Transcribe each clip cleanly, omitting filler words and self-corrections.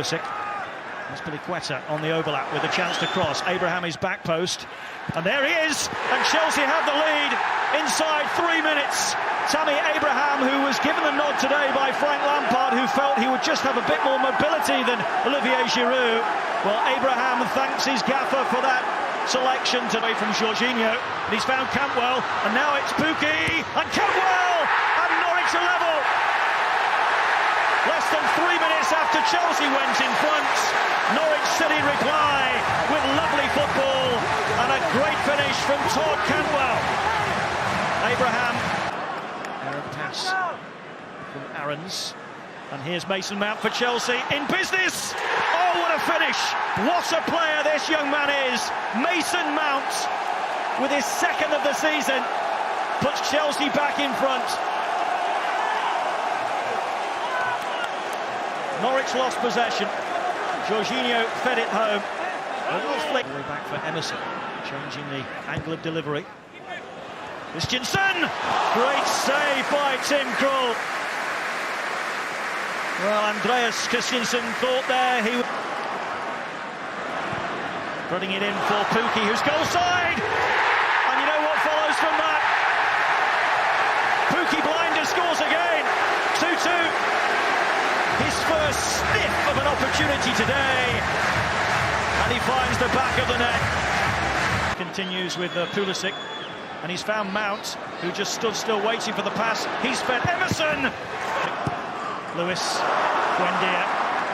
Azpilicueta on the overlap with a chance to cross. Abraham is back post, and there he is, and Chelsea have the lead inside 3 minutes. Tammy Abraham, who was given the nod today by Frank Lampard, who felt he would just have a bit more mobility than Olivier Giroud. Well, Abraham thanks his gaffer for that selection today from Jorginho, and he's found Cantwell, and now it's Pukki, and Cantwell, and Norwich are level. Less than 3 minutes after Chelsea went in front, Norwich City reply with lovely football and a great finish from Todd Cantwell. Abraham, errant pass from Aarons, and here's Mason Mount for Chelsea in business. Oh, what a finish! What a player this young man is. Mason Mount, with his second of the season, puts Chelsea back in front. Norwich lost possession. Jorginho fed it home. A little flick. Way back for Emerson, changing the angle of delivery. Christensen! Great save by Tim Krul. Well, Andreas Christensen thought there he would. Putting it in for Pukki, who's goal side! And you know what follows from that? Pukki Blinder scores again. 2-2. His first sniff of an opportunity today, and he finds the back of the net. Continues with Pulisic, and he's found Mount, who just stood still waiting for the pass. He's fed Emerson. Lewis, Buendia,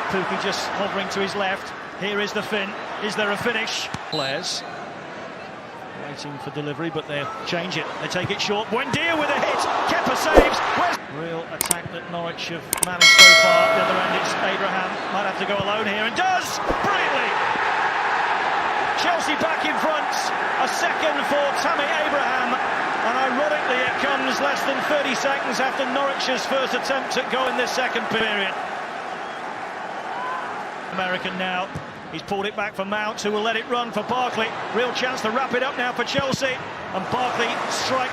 Pukki just hovering to his left. Here is the fin. Is there a finish? Players waiting for delivery, but they change it. They take it short. Buendia with a hit. Kepa saves. Real attack that Norwich have managed so far. At the other end, it's Abraham. Might have to go alone here, and does brilliantly. Chelsea back in front. A second for Tammy Abraham, and ironically, it comes less than 30 seconds after Norwich's first attempt at goal in this second period. American now. He's pulled it back for Mount, who will let it run for Barkley. Real chance to wrap it up now for Chelsea, and Barkley strike.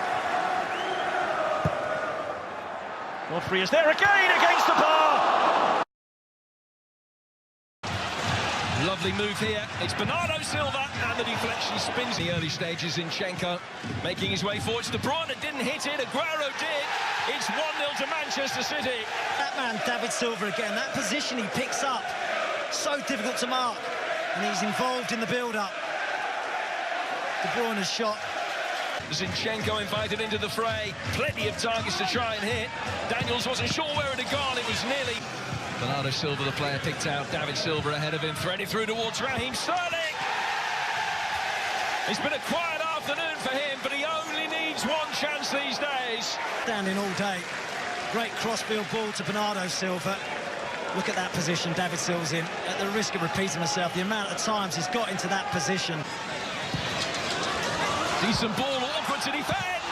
Godfrey is there again against the bar. Lovely move here. It's Bernardo Silva, and the deflection spins. In the early stages, Zinchenko making his way forward. De Bruyne didn't hit it. Aguero did. It's 1-0 to Manchester City. That man, David Silva again. That position he picks up, so difficult to mark, and he's involved in the build-up. De Bruyne's shot. Zinchenko invited into the fray. Plenty of targets to try and hit. Daniels wasn't sure where it had gone. It was nearly. Bernardo Silva, the player, picked out. David Silva ahead of him, threaded through towards Raheem Sterling. It's been a quiet afternoon for him, but he only needs one chance these days. Standing all day. Great crossfield ball to Bernardo Silva. Look at that position David Silva's in. At the risk of repeating myself, the amount of times he's got into that position. Decent ball, awkward to defend.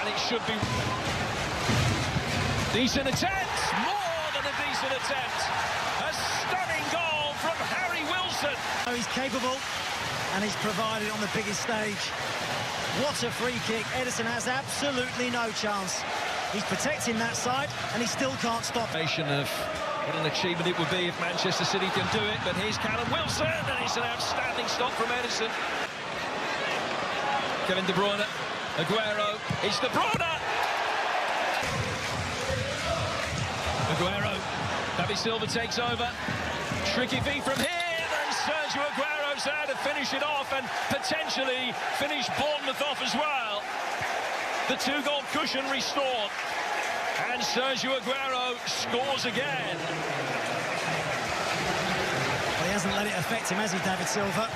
And it should be decent attempt, more than a decent attempt. A stunning goal from Harry Wilson. He's capable, and he's provided on the biggest stage. What a free kick. Ederson has absolutely no chance. He's protecting that side, and he still can't stop. Of what an achievement it would be if Manchester City can do it, but here's Callum Wilson, and it's an outstanding stop from Ederson. Kevin De Bruyne, Aguero, it's De Bruyne! Aguero, David Silva takes over. Tricky feed from here, and Sergio Aguero's there to finish it off and potentially finish Bournemouth off as well. The two-goal cushion restored, and Sergio Aguero scores again. Well, he hasn't let it affect him, has he, David Silva?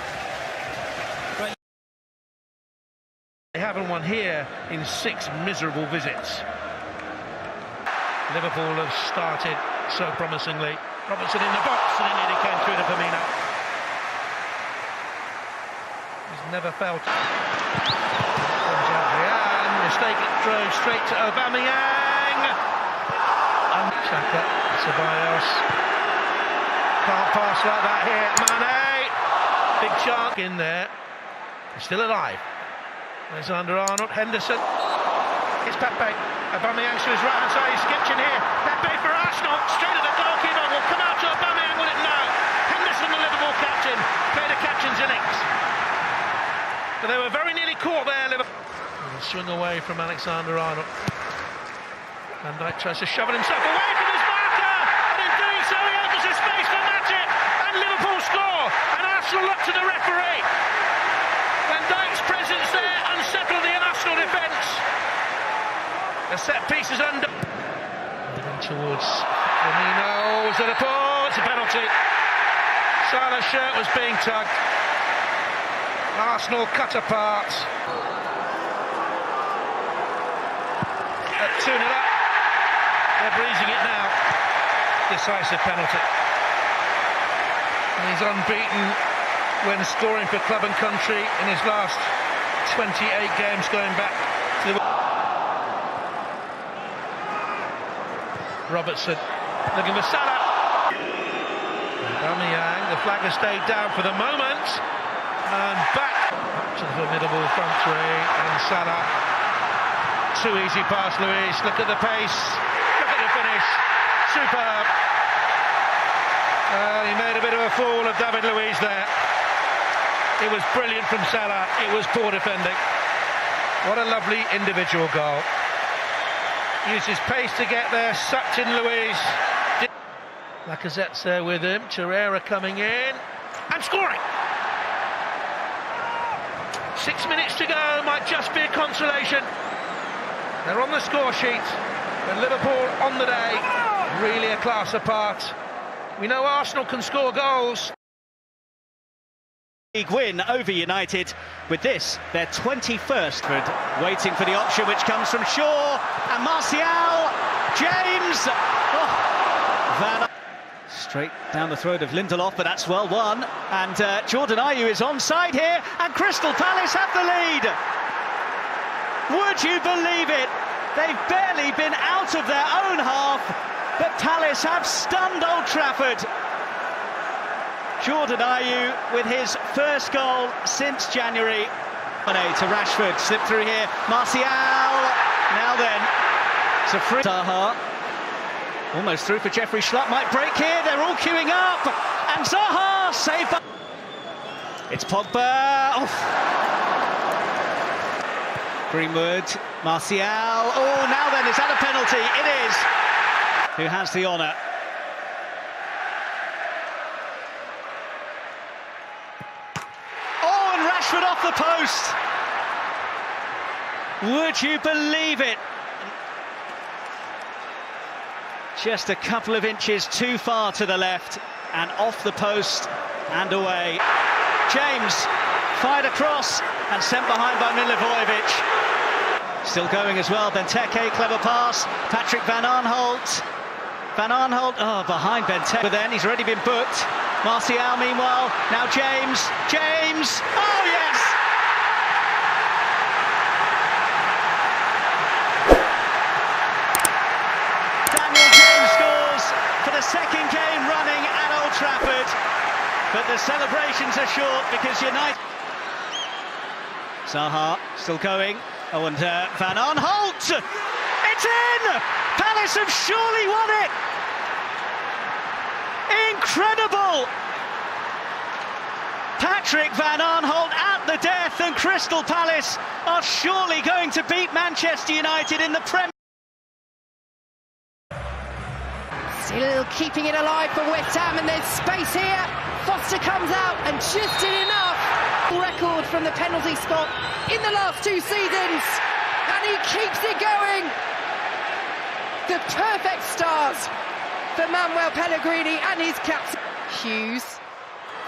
Great. They haven't won here in 6 miserable visits. Liverpool have started so promisingly. Robertson in the box, and it nearly came through to Firmino. He's never felt. Mistake it through straight to Aubameyang. And Xhaka, Ceballos. Can't pass like that here. Mane. Big chance in there. He's still alive. Alexander-Arnold, Henderson. It's Pepe. Aubameyang to his right hand side. He's sketching here. Pepe for Arsenal. Straight at the goalkeeper. Will come out to Aubameyang. in, played a captain's innings. But they were very nearly caught there, Liverpool. Swing away from Alexander-Arnold. Van Dijk tries to shove it himself away from his marker, and in doing so he opens a space for Matip, and Liverpool score, and Arsenal look to the referee. Van Dijk's presence there unsettled the Arsenal defence. The set piece is under. Moving towards Firmino. Was it a ball? It's a penalty. Salah's shirt was being tugged. Arsenal cut apart. At 2-0 up. They're breezing it now. Decisive penalty. And he's unbeaten when scoring for club and country in his last 28 games going back to the... Robertson looking for Salah. Aubameyang, the flag has stayed down for the moment. And back to the formidable front three. And Salah. Too easy pass, Luiz. Look at the pace. Look at the finish. Superb. He made a bit of a fool of David Luiz there. It was brilliant from Salah. It was poor defending. What a lovely individual goal. Used his pace to get there. Sucked in Luiz. Lacazette's there with him. Torreira coming in. And scoring. 6 minutes to go. Might just be a consolation. They're on the score sheet, but Liverpool on the day, really a class apart. We know Arsenal can score goals. League win over United with this, their 21st. Waiting for the option which comes from Shaw, and Martial, James, Van straight down the throat of Lindelof, but that's well won, and Jordan Ayew is onside here, and Crystal Palace have the lead. Would you believe it? They've barely been out of their own half, but Palace have stunned Old Trafford. Jordan Ayew with his first goal since January. To Rashford, slip through here. Martial, now then, it's a free. Zaha, almost through for Jeffrey Schlupp, might break here. They're all queuing up, and Zaha saved by. It's Pogba. Oh. Greenwood, Martial, oh, now then, is that a penalty? It is. Who has the honour? Oh, and Rashford off the post. Would you believe it? Just a couple of inches too far to the left, and off the post and away. James fired across and sent behind by Milivojevic. Still going as well, Benteke, clever pass, Patrick Van Aanholt, oh, behind Benteke, but then he's already been booked. Martial meanwhile, now James, oh yes! Daniel James scores for the second game running at Old Trafford, but the celebrations are short because United... Zaha still going. Oh, and Van Aanholt! It's in! Palace have surely won it! Incredible! Patrick Van Aanholt at the death, and Crystal Palace are surely going to beat Manchester United in the Premier. Still keeping it alive for West Ham, and there's space here. Foster comes out and just in enough. Record from the penalty spot in the last 2 seasons, and he keeps it going. The perfect start for Manuel Pellegrini and his captain. Hughes,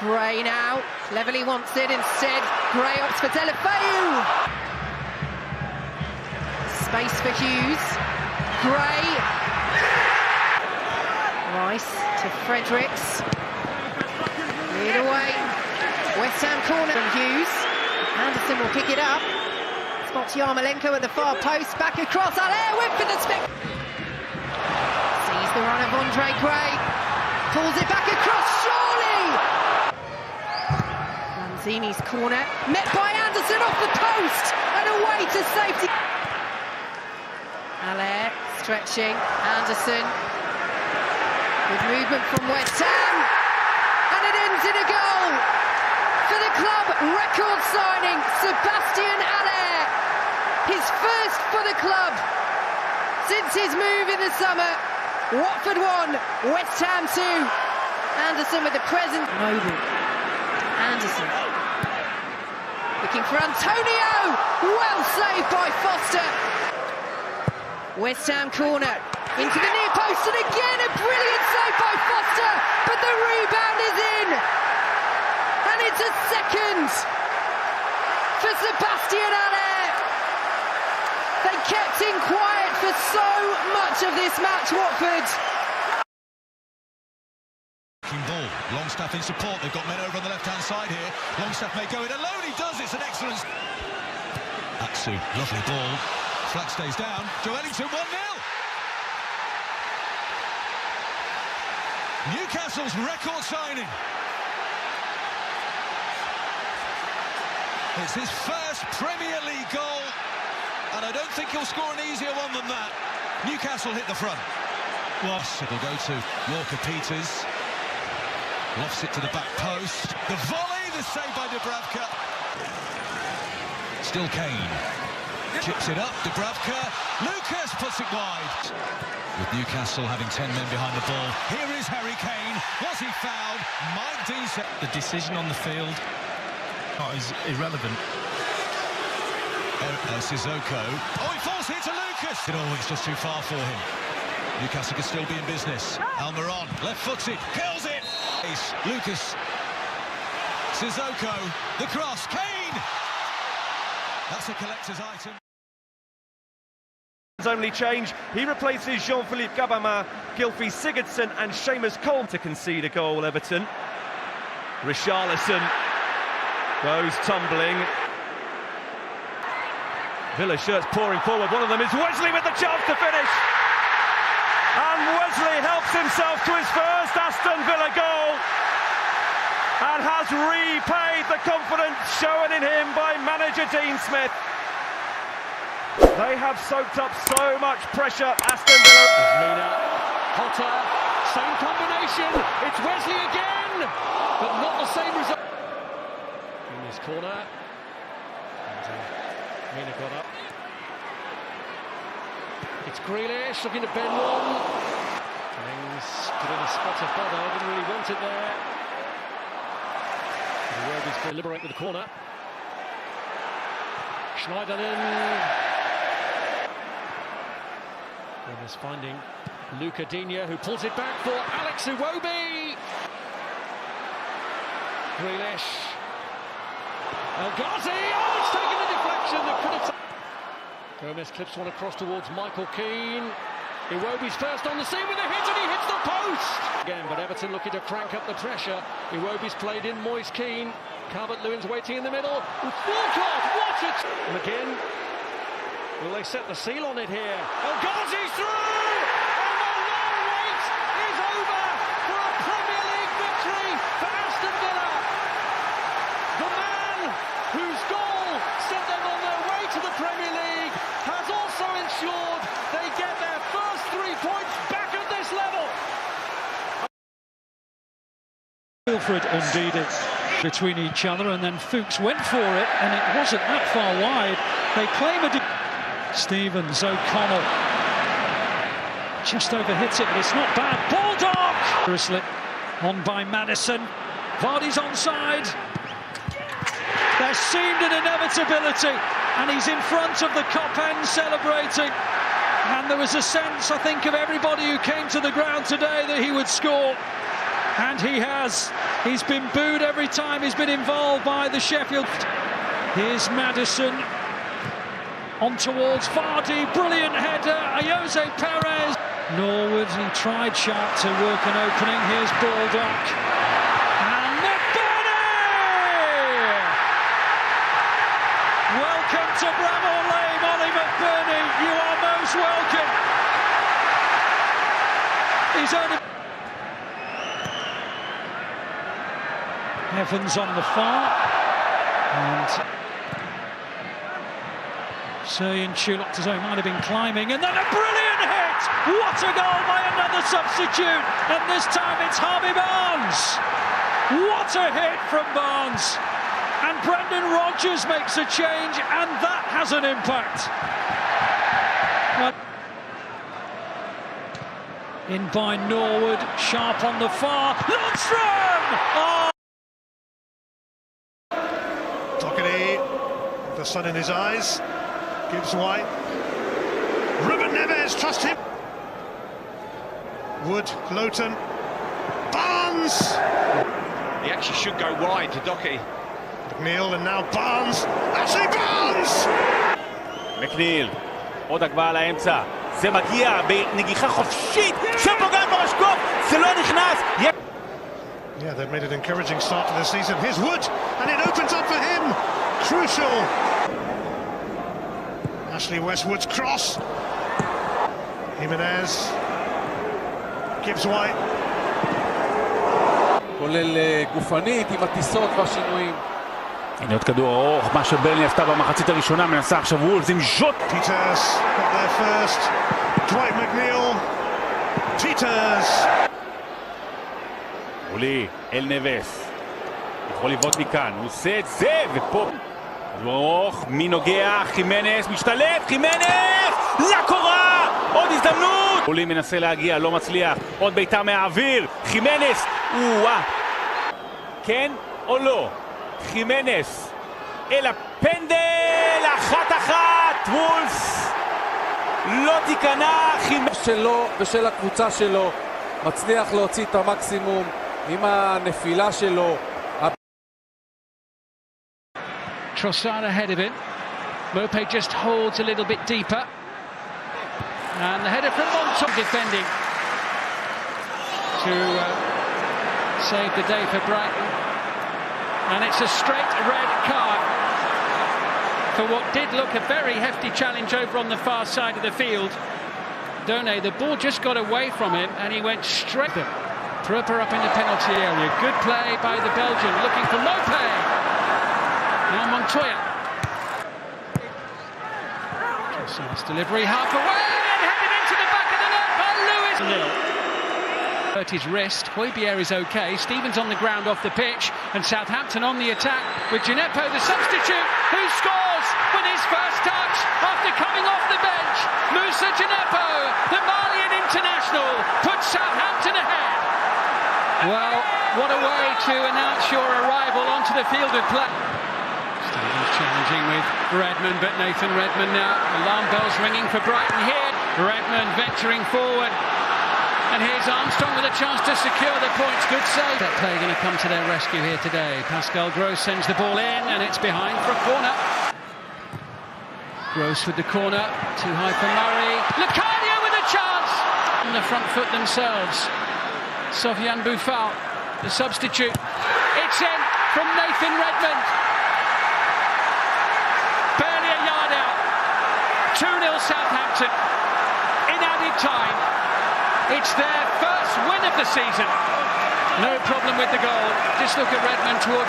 Gray now, cleverly wants it instead. Gray opts for Deulofeu. Space for Hughes. Gray. Rice to Fredericks. Lead away. West Ham corner from Hughes. Anderson will pick it up. Spots Yarmolenko at the far post. Back across. Allaire went for the spec. Sees the run of Andre Gray. Pulls it back across. Surely! Lanzini's corner. Met by Anderson off the post. And away to safety. Allaire stretching. Anderson. Good movement from West Ham. And it ends in a goal for the club record signing, Sébastien Haller. His first for the club since his move in the summer. Watford 1, West Ham 2. Anderson with the present. Noble. Anderson. Looking for Antonio. Well saved by Foster. West Ham corner. Into the near post, and again a brilliant save by Foster. But the rebound is in. And it's a second for Sébastien Haller. They kept him quiet for so much of this match, Watford. Ball. Longstaff in support. They've got men over on the left-hand side here. Longstaff may go it alone. He does. It's an excellent. Atsu, lovely ball. Flack stays down. Joelinton 1-0. Newcastle's record signing. It's his first Premier League goal, and I don't think he'll score an easier one than that. Newcastle hit the front. It'll go to Walker-Peters. Lofts it to the back post. The volley, the save by Dubravka. Still Kane. Chips it up, Dubravka. Lucas puts it wide. With Newcastle having 10 men behind the ball. Here is Harry Kane. Was he fouled? Mike Dean said the decision on the field is irrelevant. Sissoko. Oh, he falls here to Lucas. Oh, it's just too far for him. Newcastle could still be in business. Almiron, left-footed, kills it. Lucas. Sissoko, the cross, Kane! That's a collector's item. Only change. He replaces Jean-Philippe Gabama, Gylfi Sigurdsson and Seamus Coleman to concede a goal, Everton. Richarlison goes tumbling. Villa shirts pouring forward. One of them is Wesley with the chance to finish. And Wesley helps himself to his first Aston Villa goal and has repaid the confidence shown in him by manager Dean Smith. They have soaked up so much pressure, Aston Villa. Mina, Potter, same combination. It's Wesley again, but not the same result. In this corner, and Mina got up. It's Grealish looking to bend one. Jennings put in a spot of bother, didn't really want it there. The word is to liberate with the corner. Schneiderlin. Is finding Luca Digne, who pulls it back for Alex Iwobi. Grealish. El Ghazi. Oh, it's taken the deflection that could have. Gomez clips one across towards Michael Keane. Iwobi's first on the scene with a hit, and he hits the post again. But Everton looking to crank up the pressure. Iwobi's played in. Moise Keane. Calvert-Lewin's waiting in the middle. Walcott, watch it. McGinn. Will they set the seal on it here? El Ghazi's through! And the long wait is over for a Premier League victory for Aston Villa. The man whose goal sent them on their way to the Premier League has also ensured they get their first 3 points back at this level. Wilfred undid it between each other, and then Fuchs went for it, and it wasn't that far wide. They claim a Stevens, O'Connell just overhits it, but it's not bad. Baldock! Seriously, on by Maddison. Vardy's onside. There seemed an inevitability, and he's in front of the Kop end celebrating. And there was a sense, I think, of everybody who came to the ground today that he would score. And he has. He's been booed every time he's been involved by the Sheffield. Here's Maddison. On towards Vardy, brilliant header, Jose Perez. Norwood, he tried sharp to work an opening. Here's Baldock. And McBurney! Welcome to Bramall Lane, Ollie McBurney. You are most welcome. He's only... Evans on the far. And... Söyüncü looked as though he might have been climbing, and then a brilliant hit! What a goal by another substitute, and this time it's Harvey Barnes. What a hit from Barnes! And Brendan Rodgers makes a change, and that has an impact. In by Norwood, sharp on the far. Lundstrom! Oh! Doherty, the sun in his eyes. Gibbs White. Ruben Neves, trust him. Wood, Lowton. Barnes! He actually should go wide to Doherty. McNeil and now Barnes. Ashley Barnes! מקניל, עוד הגבהה לאמצע, זה מגיע בנגיחה חופשית שפוגעת במשקוף, זה לא נכנס. Yeah, they've made an encouraging start to the season. Here's Wood, and it opens up for him. Crucial. Ashley Westwood's cross. Jimenez. Gibbs White. כולל גופנית עם הטיסות והשינויים. הנה עוד כדור ארוך, מה שברנלי עשתה במחצית הראשונה, מנסה עכשיו וולפס עם ז'וט. Peters got there first. Dwight McNeil. Peters. עולי, אל נבס. יכול לבעוט מכאן, הוא עושה את זה, ופה. כדור ארוך, מי נוגע? חימנס משתלט, חימנס! לקורה! עוד הזדמנות! עולי מנסה להגיע, לא מצליח. עוד ביתה מהאוויר, חימנס! כן או לא? חימנס אל הפנדל, 1-1, וולפס לא תיכנע. חימנס שלו ושל הקבוצה שלו מצליח להוציא את המקסימום עם הנפילה שלו. Trossard ahead of him. Mope just holds a little bit deeper. And the header from Montauk defending to save the day for Brighton. And it's a straight red card for what did look a very hefty challenge over on the far side of the field. Done, the ball just got away from him and he went straight. Prupper up in the penalty area. Good play by the Belgian, looking for Mope. Now Montoya. Trossard's delivery half away and headed into the back of the net by Lewis. Hurt his wrist. Højbjerg is okay. Stevens on the ground off the pitch, and Southampton on the attack with Gineppo, the substitute, who scores with his first touch after coming off the bench. Moussa Gineppo, the Malian international, puts Southampton ahead. Well, what a way to announce your arrival onto the field of play. Stevens challenging with Redmond, but Nathan Redmond now. Alarm bells ringing for Brighton here. Redmond venturing forward. And here's Armstrong with a chance to secure the points. Good save. That play going to come to their rescue here today. Pascal Gross sends the ball in, and it's behind for a corner. Gross with the corner. Too high for Murray. Locadia with a chance! On the front foot themselves. Sofiane Boufal, the substitute. It's in from Nathan Redmond. Barely a yard out. 2-0 Southampton. In added time. It's their first win of the season. No problem with the goal. Just look at Redmond towards